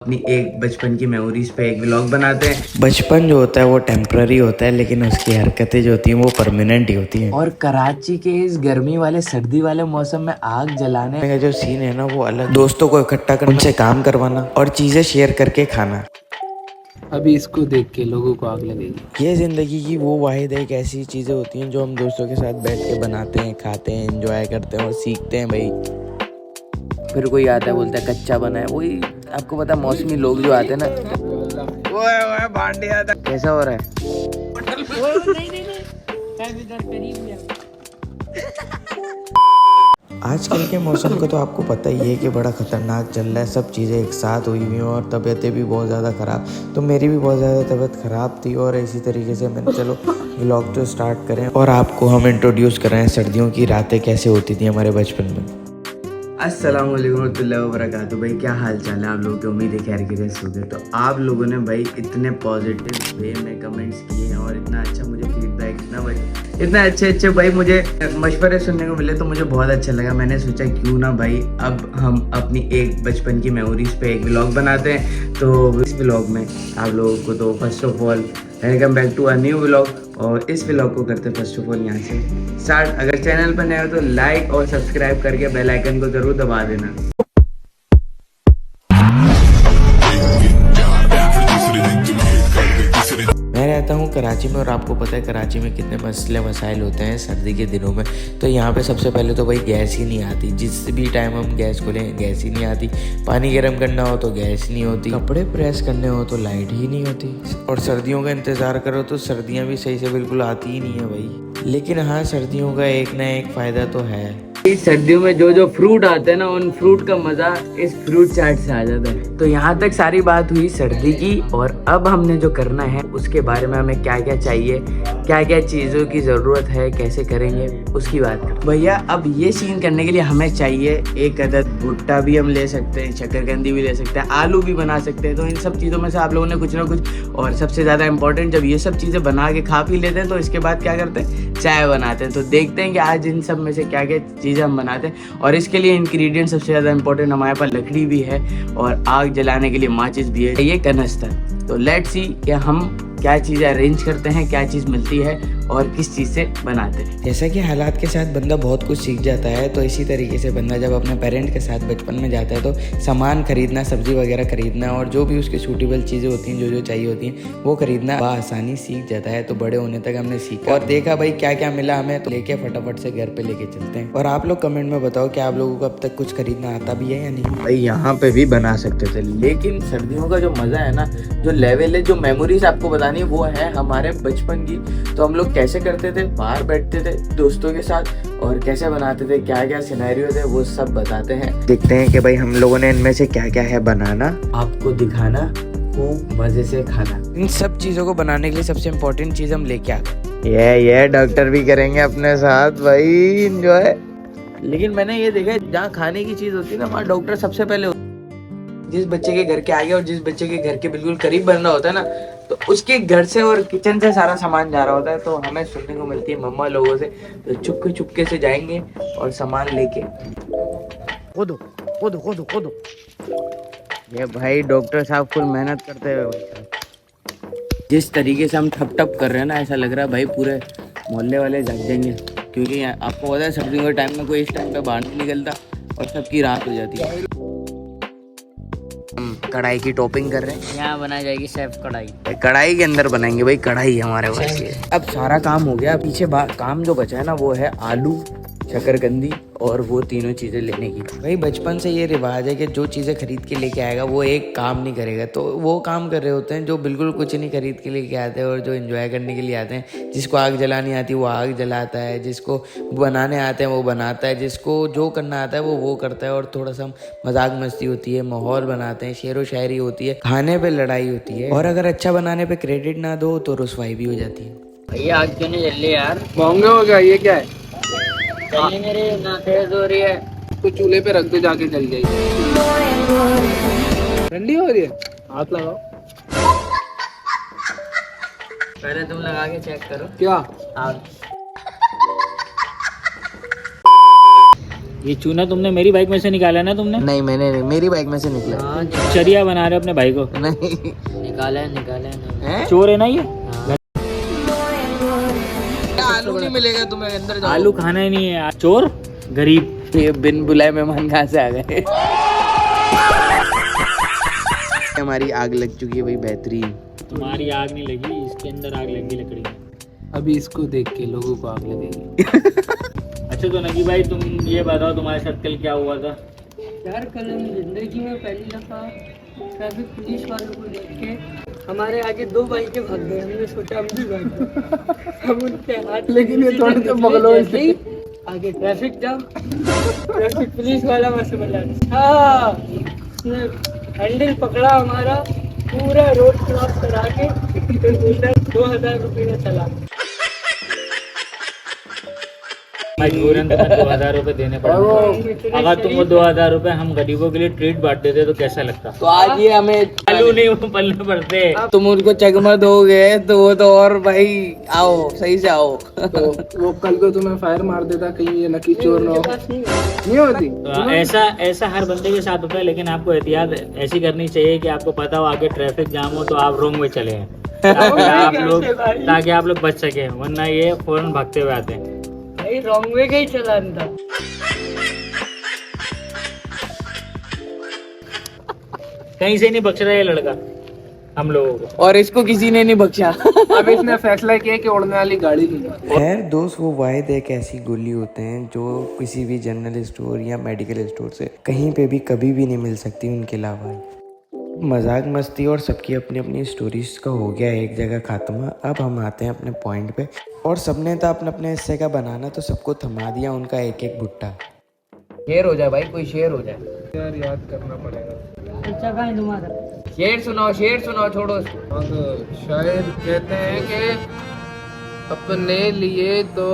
अपनी एक बचपन की मेमोरीज पे एक व्लॉग बनाते हैं। बचपन जो होता है वो टेम्पररी होता है, लेकिन उसकी हरकतें जो होती हैं वो परमानेंट ही होती हैं। और कराची के इस गर्मी वाले सर्दी वाले मौसम में आग जलाने का जो सीन है ना वो अलग, दोस्तों को इकट्ठा कर उनसे काम करवाना और चीजें शेयर करके खाना। अभी इसको देख के लोगों को आग लगेगी। ये जिंदगी की वो वाहिद एक ऐसी चीजें होती हैं जो हम दोस्तों के साथ बैठ के बनाते हैं, खाते हैं, एंजॉय करते हैं और सीखते हैं भाई। फिर कोई आता है बोलता है कच्चा बना है, वही आपको पता है मौसमी लोग जो आते हैं ना, ओए भांडे आता कैसा हो रहा है। आजकल के मौसम का तो आपको पता ही है कि बड़ा खतरनाक चल रहा है, सब चीज़ें एक साथ हुई हुई हैं और तबीयतें भी बहुत ज़्यादा ख़राब। तो मेरी भी बहुत ज़्यादा तबीयत ख़राब थी और इसी तरीके से मैंने चलो व्लॉग तो स्टार्ट करें और आपको हम इंट्रोड्यूस कराएं सर्दियों की रातें कैसे होती थी हमारे बचपन में। अस्सलाम वालेकुम रहमतुल्लाहि व बरकातुहू। भाई क्या हाल चाल है आप लोगों की, उम्मीद है खैर की रह होगे। तो आप लोगों ने भाई इतने पॉजिटिव वे में कमेंट्स किए हैं और इतना अच्छा मुझे फीडबैक, इतना अच्छे भाई मुझे मशवरे सुनने को मिले, तो मुझे बहुत अच्छा लगा। मैंने सोचा क्यों ना भाई अब हम अपनी एक बचपन की मेमोरीज पे एक व्लॉग बनाते हैं। तो इस व्लॉग में आप लोगों को तो first of all welcome back to a new vlog. और इस व्लॉग को करते फर्स्ट ऑफ ऑल यहाँ से स्टार्ट। अगर चैनल पर नए हो तो लाइक और सब्सक्राइब करके बेल आइकन को जरूर दबा देना। मैं रहता हूँ कराची में और आपको पता है कराची में कितने मसले मसाइल होते हैं सर्दी के दिनों में। तो यहाँ पे सबसे पहले तो भाई गैस ही नहीं आती, जिस भी टाइम हम गैस खोलें गैस ही नहीं आती। पानी गर्म करना हो तो गैस नहीं होती, कपड़े प्रेस करने हो तो लाइट ही नहीं होती, और सर्दियों का इंतज़ार करो तो सर्दियाँ भी सही से बिल्कुल आती ही नहीं है भाई। लेकिन हाँ, सर्दियों का एक ना एक फ़ायदा तो है। इस सर्दियों में जो जो फ्रूट आते हैं ना, उन फ्रूट का मजा इस फ्रूट चाट से आ जाता है। तो यहाँ तक सारी बात हुई सर्दी की, और अब हमने जो करना है उसके बारे में हमें क्या क्या चाहिए, क्या क्या चीज़ों की ज़रूरत है, कैसे करेंगे उसकी बात कर भैया। अब ये सीन करने के लिए हमें चाहिए एक अदद भुट्टा भी हम ले सकते हैं, शकरकंदी भी ले सकते हैं, आलू भी बना सकते हैं। तो इन सब चीज़ों में से आप लोगों ने कुछ ना कुछ, और सबसे ज़्यादा इंपॉर्टेंट, जब ये सब चीज़ें बना के खा पी लेते हैं तो इसके बाद क्या करते हैं, चाय बनाते हैं। तो देखते हैं कि आज इन सब में से क्या क्या चीज़ें हम बनाते हैं। और इसके लिए इंग्रेडिएंट सबसे ज़्यादा इंपॉर्टेंट, हमारे पास लकड़ी भी है और आग जलाने के लिए माचिस भी है, ये कनस्तर। तो लेट्स सी कि हम क्या चीज़ें अरेंज करते हैं, क्या चीज़ मिलती है और किस चीज़ से बनाते हैं। जैसा कि हालात के साथ बंदा बहुत कुछ सीख जाता है, तो इसी तरीके से बंदा जब अपने पेरेंट के साथ बचपन में जाता है तो सामान खरीदना, सब्जी वगैरह खरीदना और जो भी उसकी सूटेबल चीज़ें होती हैं, जो जो चाहिए होती हैं वो खरीदना आसानी सीख जाता है। तो बड़े होने तक हमने सीखा और देखा भाई क्या क्या मिला हमें, तो लेके फटाफट से घर पे लेके चलते हैं। और आप लोग कमेंट में बताओ कि आप लोगों को अब तक कुछ खरीदना आता भी है या नहीं। भाई यहाँ पे भी बना सकते थे, लेकिन सर्दियों का जो मज़ा है ना, जो लेवल है, जो मेमोरीज आपको बतानी है वो है हमारे बचपन की। तो हम लोग कैसे करते थे, बाहर बैठते थे दोस्तों के साथ और कैसे बनाते थे, क्या क्या सिनेरियो थे, वो सब बताते हैं। देखते हैं कि भाई हम लोगों ने इनमें से क्या क्या है बनाना, आपको दिखाना, खूब मजे से खाना। इन सब चीज़ों को बनाने के लिए सबसे इम्पोर्टेंट चीज़ हम लेके आते हैं। ये डॉक्टर भी करेंगे अपने साथ भाई एंजॉय। लेकिन मैंने ये देखा है, जहाँ खाने की चीज होती है ना, वहाँ डॉक्टर सबसे पहले होता है। जिस बच्चे के घर के आगे और जिस बच्चे के घर के बिल्कुल करीब बनना होता है ना, तो उसके घर से और किचन से सारा सामान जा रहा होता है। तो हमें सुनने को मिलती है मम्मा लोगों से, तो चुपके से जाएंगे और सामान लेके खोदो खोदो खोदो खोदो। ये भाई डॉक्टर साहब फुल मेहनत करते हुए, जिस तरीके से हम ठप ठप कर रहे हैं ना, ऐसा लग रहा है भाई पूरे मोहल्ले वाले जग जाएंगे। क्योंकि आपको पता है सर्दियों के टाइम में कोई इस टाइम पे बाहर नहीं निकलता और सबकी रात हो जाती है। हम कढ़ाई की टॉपिंग कर रहे हैं, यहाँ बनाई जाएगी शेफ कढ़ाई। कढ़ाई के अंदर बनाएंगे भाई, कढ़ाई हमारे पास है। अब सारा काम हो गया, पीछे काम जो बचा है ना वो है आलू, शकरकंदी और वो तीनों चीज़ें लेने की। भाई बचपन से ये रिवाज है कि जो चीज़ें खरीद के लेके आएगा वो एक काम नहीं करेगा। तो वो काम कर रहे होते हैं जो बिल्कुल कुछ नहीं खरीद के लेके आते हैं और जो एंजॉय करने के लिए आते हैं। जिसको आग जलानी आती है वो आग जलाता है, जिसको बनाने आते हैं वो बनाता है, जिसको जो करना आता है वो करता है। और थोड़ा सा मजाक मस्ती होती है, माहौल बनाते हैं, शेरो शायरी होती है, खाने पर लड़ाई होती है, और अगर अच्छा बनाने पर क्रेडिट ना दो तो रुसवाई भी हो जाती है। भैया आग क्यों नहीं जल रही यार? महंगे हो गया, ये क्या है? मेरे ना तेज हो रही है। तो चूल्हे पे रख दो, जाके जल जाएगी। ठंडी हो रही है, हाथ लगाओ। पहले तुम लगा के चेक करो। क्या आग ये चूना तुमने मेरी बाइक में से निकाला ना तुमने? नहीं मैंने नहीं, मेरी बाइक में से निकला। चरिया बना रहे हो अपने भाई को? नहीं निकाला है हैं? चोर है ना ये? आलू नहीं मिलेगा तुम्हें, अंदर जाओ। आलू खाना ही नहीं है, चोर गरीब। ये बिन बुलाए मेहमान कहाँ से आ गए? हमारी आग लग चुकी है भाई, बेहतरीन। तुम्हारी आग नहीं लगी, इसके अंदर आग लगी लकड़ी में। अभी इसको देख के लोगों को आग लगेगी। अच्छा तो नकी भाई तुम ये बताओ तुम्हारे साथ कल क्या हुआ था? यार कल हम जिंदगी में पहली दफा ट्रैफिक पुलिस वालों को देख के हमारे आगे दो बाइकें भाग गए। हमने सोचा हम भी भाग गए। हम उनके हाथ, लेकिन ये थोड़े से बगलों से आगे ट्रैफिक जाम। ट्रैफिक पुलिस वाला वहां से बोला हाँ, उसने हैंडल पकड़ा हमारा, पूरा रोड क्रॉस करा के 2000 रुपये में चला। मजबूरन तुम्हें 2000 रुपए देने पड़े। अगर तुमको 2000 रुपए हम गरीबों के लिए ट्रीट बांट देते तो कैसा लगता? तो आज ये हमें आलू नहीं वो पल्ले पड़ते। तुम उनको चकमा दोगे तो वो तो और भाई आओ सही से आओ। तो वो कल को तुम्हें फायर मार देता, कहीं ये नकी चोर ना हो। नहीं होती तो ऐसा हर बंदे के साथ होता है, लेकिन आपको एहतियात ऐसी करनी चाहिए कि आपको पता हो आगे ट्रैफिक जाम हो तो आप रोंग में चले हैं, ताकि आप लोग बच सके, वरना ये फौरन भागते हुए आते हैं। भाई रॉन्ग वे का ही चलान था। कहीं से नहीं बच रहा ये लड़का हम लोगों को, और इसको किसी ने नहीं बख्शा। अब इसने फैसला किया कि उड़ने वाली गाड़ी नहीं। खैर दोस्त, वो वाहिद एक ऐसी गोली होते हैं जो किसी भी जनरल स्टोर या मेडिकल स्टोर से कहीं पे भी कभी भी नहीं मिल सकती उनके अलावा। मजाक मस्ती और सबकी अपनी अपनी स्टोरीज का हो गया एक जगह खात्मा। अब हम आते हैं अपने पॉइंट पे, और सबने तो अपने अपने हिस्से का बनाना, तो सबको थमा दिया उनका एक एक भुट्टा। शेर हो जाए भाई, कोई शेर हो जाए। यार याद करना पड़ेगा। अच्छा कहाँ है तुम्हारा? शेर सुनाओ, छोड़ो उसको। हाँ तो शायर कहते हैं कि अपने लिए तो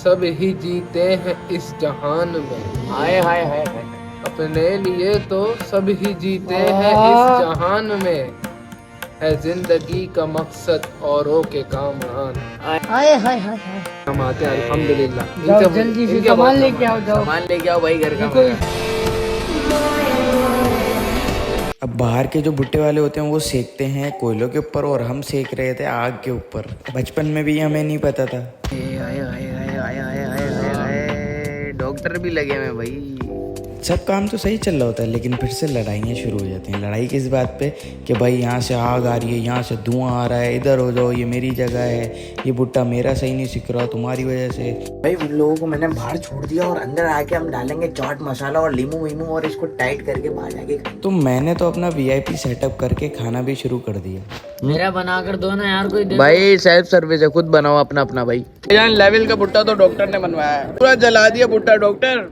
सब ही जीते हैं इस जहान में। हाय हाय हाय हाय। अपने लिए तो सब ही जीते हैं इस जहान में, है जिंदगी का मकसद औरों के काम आन। हाय हाय हाय। हम आते हैं अल्हम्दुलिल्लाह। जाओ जल्दी से सामान लेके आओ, जाओ सामान लेके आओ भाई घर का। अब बाहर के जो भुट्टे वाले होते हैं वो सेकते हैं कोयलों के ऊपर, और हम सेक रहे थे आग के ऊपर। बचपन में भी हमें नहीं पता था। डॉक्टर भी लगे हुए भाई। सब काम तो सही चल रहा होता है, लेकिन फिर से लड़ाइयाँ शुरू हो जाती हैं। लड़ाई किस बात पे कि भाई यहाँ से आग आ रही है, यहाँ से धुआं आ रहा है, इधर हो जाओ, ये मेरी जगह है, ये भुट्टा मेरा सही नहीं सिक रहा तुम्हारी वजह से। भाई उन लोगों को मैंने बाहर छोड़ दिया, और अंदर आके हम डालेंगे चाट मसाला और लीमू वीमू, और इसको टाइट करके बाहर जाके खाएंगे। तो मैंने तो अपना VIP सेटअप करके खाना भी शुरू कर दिया। मेरा बना कर दो ना यार, कोई दे। भाई सेल्फ सर्विस है, खुद बनाओ अपना अपना। भाई लेवल का भुट्टा तो डॉक्टर ने बनवाया है, पूरा जला दिया भुट्टा डॉक्टर।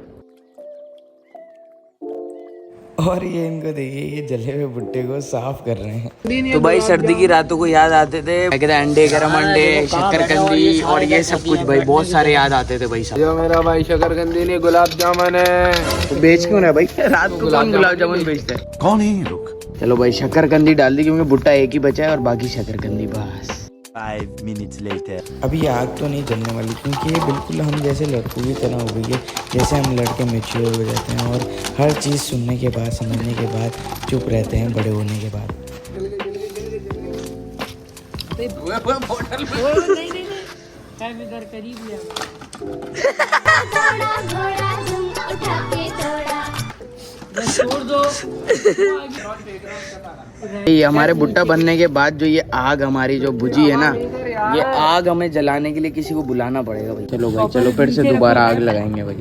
और ये इनको देखिए, ये जले हुए भुट्टे को साफ कर रहे हैं। तो भाई सर्दी की रातों को याद आते थे, कहते अंडे, गरम अंडे, शक्करकंदी और ये सब कुछ भाई बहुत सारे याद आते थे भाई साहब। जो मेरा भाई शकरकंदी नहीं गुलाब जामुन है। तो बेच क्यों रहा है भाई? रात को कौन गुलाब जामुन बेचता है? कौन है ये लोग? चलो भाई शक्करकंदी डाल दी, क्योंकि भुट्टा एक ही बचा है और बाकी शक्करकंदी बस। 5 minutes later. अभी आग तो नहीं जलने वाली, क्योंकि ये बिल्कुल हम जैसे लड़कों की तरह हो गई है। जैसे हम लड़के मैच्योर हो जाते हैं और हर चीज़ सुनने के बाद, समझने के बाद चुप रहते हैं बड़े होने के बाद। ये हमारे भुट्टा बनने के बाद जो ये आग हमारी जो बुझी है ना, ये आग हमें जलाने के लिए किसी को बुलाना पड़ेगा भाई। चलो भाई चलो, फिर से दोबारा आग लगाएंगे भाई।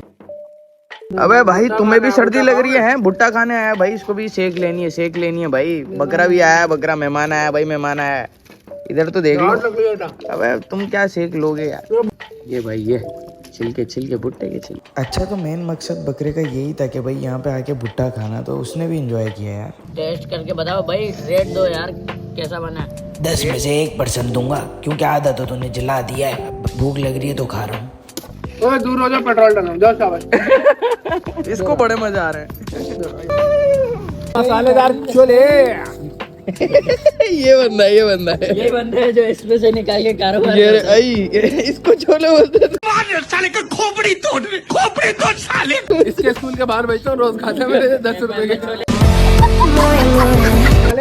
अबे भाई तुम्हें भी सर्दी लग रही है? भुट्टा खाने आया भाई, इसको भी सेक लेनी है, सेक लेनी है भाई। बकरा भी आया, बकरा मेहमान आया भाई, मेहमान आया। इधर तो देख लो। अबे तुम क्या सेक लोगे यार? ये भाई ये छिलके भुट्टे के छिलके। अच्छा तो मेन मकसद बकरे का यही था कि भाई यहाँ पे आके भुट्टा खाना, तो उसने भी एंजॉय किया यार। टेस्ट करके बताओ भाई, रेट दो यार, कैसा बना है? 10 में से 1% दूंगा, क्योंकि आदत तो तूने जला दिया है। भूख लग रही है तो खा रहा हूँ। ओए दूर हो जाओ, पेट्रोल डालो, जाओ शाबाश। इसको बड़े मजा आ रहे हैं। मसालेदार छोले। ये बंदा है ये बंदे हैं जो इसमें से निकाल के कारोबार ये इसको छोले बोलते हैं। इसके स्कूल के बाहर बेचता हूँ, रोज खाते हैं मेरे 10 रुपए के छोले,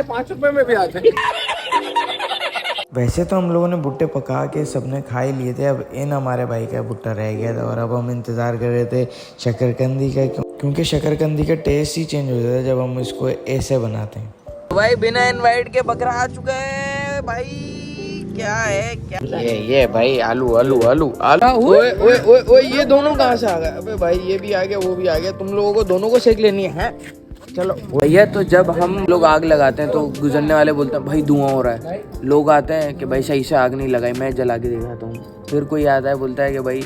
5 रुपए में भी आते हैं। वैसे तो हम लोगों ने भुट्टे पका के सबने खा ही लिए थे। अब इन हमारे भाई का भुट्टा रह गया था और अब हम इंतज़ार कर रहे थे शकरकंदी का, क्योंकि शकरकंदी का टेस्ट ही चेंज हो जाता है जब हम इसको ऐसे बनाते हैं। भाई बिना इनवाइट के बकरा आ चुका है भाई, क्या है क्या ये भाई आलू ओए ये दोनों कहाँ से आ गए? अबे भाई ये भी आ गया वो भी आ गया, तुम लोगों को दोनों को सेक लेनी है। चलो भैया, तो जब हम लोग आग लगाते हैं तो गुजरने वाले बोलते हैं भाई धुआं हो रहा है। लोग आते हैं कि भाई सही से आग नहीं लगाई, मैं जला के दिखाता हूँ। फिर कोई आता है बोलता है कि भाई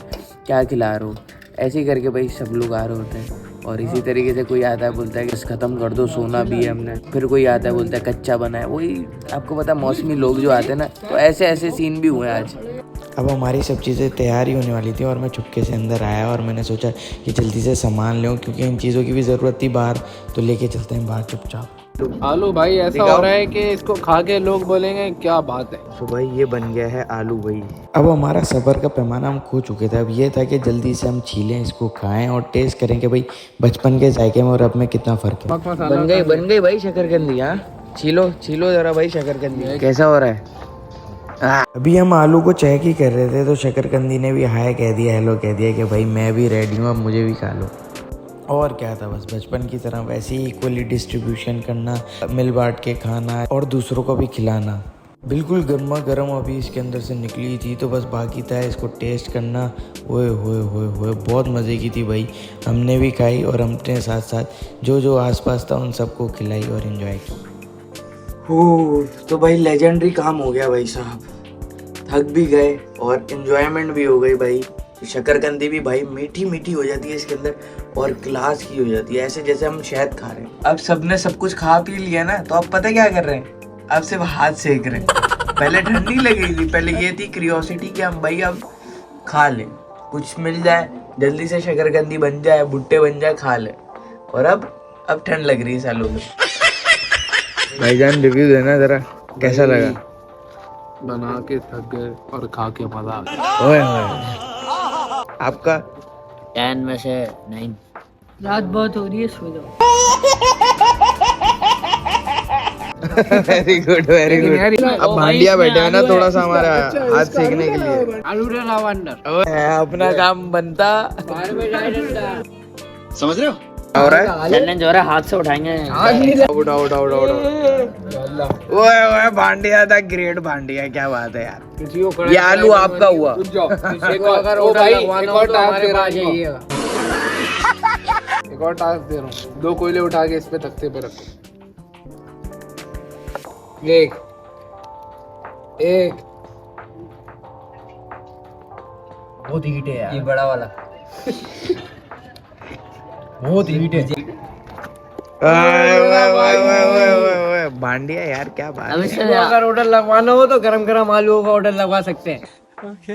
क्या खिला रहे हो, ऐसे ही करके भाई सब लोग आ रहे होते हैं। और इसी तरीके से कोई आता है बोलता है कि ख़त्म कर दो, सोना भी है हमने। फिर कोई आता है बोलता है कच्चा बना है। वही आपको पता है मौसमी लोग जो आते हैं ना, तो ऐसे ऐसे सीन भी हुए हैं आज। अब हमारी सब चीज़ें तैयार ही होने वाली थी और मैं चुपके से अंदर आया और मैंने सोचा कि जल्दी से सामान लूँ, क्योंकि इन चीज़ों की भी ज़रूरत थी बाहर, तो लेके चलते हैं बाहर चुपचाप। आलू भाई ऐसा हो रहा है कि इसको खा के लोग बोलेंगे क्या बात है। तो भाई ये बन गया है आलू भाई। अब हमारा सब्र का पैमाना हम खो चुके थे। अब ये था कि जल्दी से हम छीलें, इसको खाएं और टेस्ट करें कि भाई बचपन के जायके में और अब में कितना फ़र्क है। बन गई भाई शकरकंदी। हाँ छीलो जरा भाई शकरकंदी, कैसा हो रहा है? अभी हम आलू को चेक ही कर रहे थे तो शकरकंदी ने भी हाय कह दिया, हेलो कह दिया कि भाई मैं भी रेडी हूँ, अब मुझे भी खा लो। और क्या था, बस बचपन की तरह वैसे ही इक्वली डिस्ट्रीब्यूशन करना, मिल बांट के खाना और दूसरों को भी खिलाना। बिल्कुल गर्मा गर्म अभी इसके अंदर से निकली थी, तो बस बाकी था इसको टेस्ट करना। ओए होए बहुत मज़े की थी भाई। हमने भी खाई और हमने साथ साथ जो आसपास था उन सबको खिलाई और इन्जॉय की। तो भाई लेजेंडरी काम हो गया भाई साहब, थक भी गए और एंजॉयमेंट भी हो गई भाई। शकरकंदी भी भाई मीठी मीठी हो जाती है इसके अंदर और क्लास की हो जाती है, ऐसे जैसे हम शहद खा रहे हैं। अब सबने सब कुछ खा पी लिया ना, तो अब पता क्या कर रहे हैं, अब सिर्फ हाथ सेक रहे हैं। पहले ठंडी लगी थी, पहले ये थी क्यूरियोसिटी कि हम भाई अब खा लें, कुछ मिल जाए जल्दी से, शकरकंदी बन जाए, भुट्टे बन जाए, खा ले। और अब ठंड लग रही है सालों में। भाईजान रिव्यू देना जरा, कैसा लगा? बना के थक गए और खा के मजा आ गया। ओए आपका 10 में से 9। रात बहुत हो रही है, सो जाओ। Very good. अब भांडिया बैठे हैं ना थोड़ा सा हमारा हाथ सेकने के लिए। अपना काम बनता, समझ रहे हो? चैलेंज हो रहा है, हाथ से उठाएंगे। उठाओ। ओए भांडिया था, ग्रेट भांडिया, क्या बात है यार। ये आलू आपका हुआ। एक और टास्क दे रहा हूँ, 2 कोयले उठा के इस पे तख्ते पे रखो। एक बहुत हीट है यार, ये बड़ा वाला बहुत हीट है। भांडिया यार, क्या बात अब इससे अगर ऑर्डर लगवाना हो तो गरम गरम आलू का ऑर्डर लगवा सकते हैं।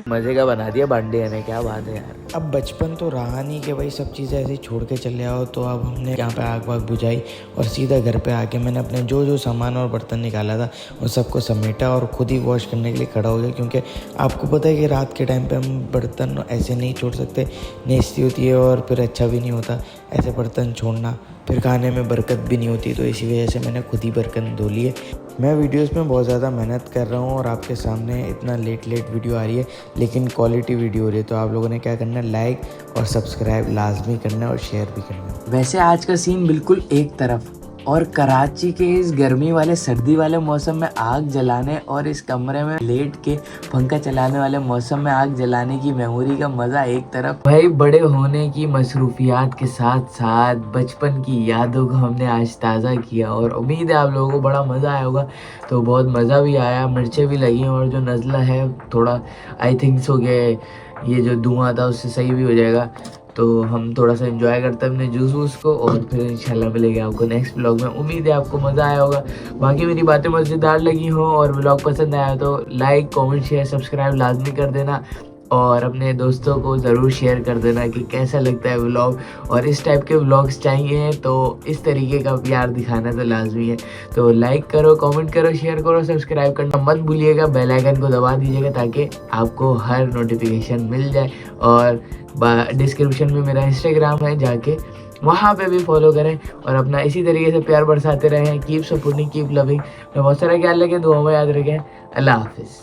मजे का बना दिया भांडिया ने, क्या बात है यार। अब बचपन तो रहा नहीं कि भाई सब चीज़ें ऐसे ही छोड़ के चले आओ, तो अब हमने यहाँ पे आग वाग बुझाई और सीधा घर पे आके मैंने अपने जो सामान और बर्तन निकाला था उन सबको समेटा और खुद ही वॉश करने के लिए खड़ा हो गया, क्योंकि आपको पता है कि रात के टाइम पे हम बर्तन ऐसे नहीं छोड़ सकते, नेस्ती होती है और फिर अच्छा भी नहीं होता ऐसे बर्तन छोड़ना, फिर खाने में बरकत भी नहीं होती। तो इसी वजह से मैंने खुद ही बर्तन धो लिए। मैं वीडियोस में बहुत ज़्यादा मेहनत कर रहा हूँ और आपके सामने इतना लेट वीडियो आ रही है, लेकिन क्वालिटी वीडियो हो रही है। तो आप लोगों ने क्या करना है, लाइक और सब्सक्राइब लाजमी करना है और शेयर भी करना है। वैसे आज का सीन बिल्कुल एक तरफ, और कराची के इस गर्मी वाले सर्दी वाले मौसम में आग जलाने और इस कमरे में लेट के पंखा चलाने वाले मौसम में आग जलाने की मेमोरी का मज़ा एक तरफ। भाई बड़े होने की मसरूफियात के साथ साथ बचपन की यादों को हमने आज ताज़ा किया और उम्मीद है आप लोगों को बड़ा मज़ा आया होगा। तो बहुत मज़ा भी आया, मिर्चें भी लगी और जो नज़ला है थोड़ा आई थिंक सो गए, ये जो धुआं था उससे सही भी हो जाएगा। तो हम थोड़ा सा एंजॉय करते हैं अपने जूस वूस को और फिर इंशाल्लाह मिलेंगे आपको नेक्स्ट व्लॉग में। उम्मीद है आपको मज़ा आया होगा, बाकी मेरी बातें मज़ेदार लगी हो और व्लॉग पसंद आया तो लाइक कमेंट शेयर सब्सक्राइब लाजमी कर देना। और अपने दोस्तों को ज़रूर शेयर कर देना कि कैसा लगता है व्लॉग। और इस टाइप के व्लॉग्स चाहिए तो इस तरीके का प्यार दिखाना तो लाजमी है। तो लाइक करो, कमेंट करो, शेयर करो, सब्सक्राइब करना मत भूलिएगा, बेल आइकन को दबा दीजिएगा ताकि आपको हर नोटिफिकेशन मिल जाए। और डिस्क्रिप्शन में मेरा इंस्टाग्राम है, जाके वहाँ पे भी फॉलो करें और अपना इसी तरीके से प्यार बरसाते रहें। Keep supporting, keep loving. बहुत सारा ख्याल रखें, दुआ में याद रखें। अल्लाह हाफिज़।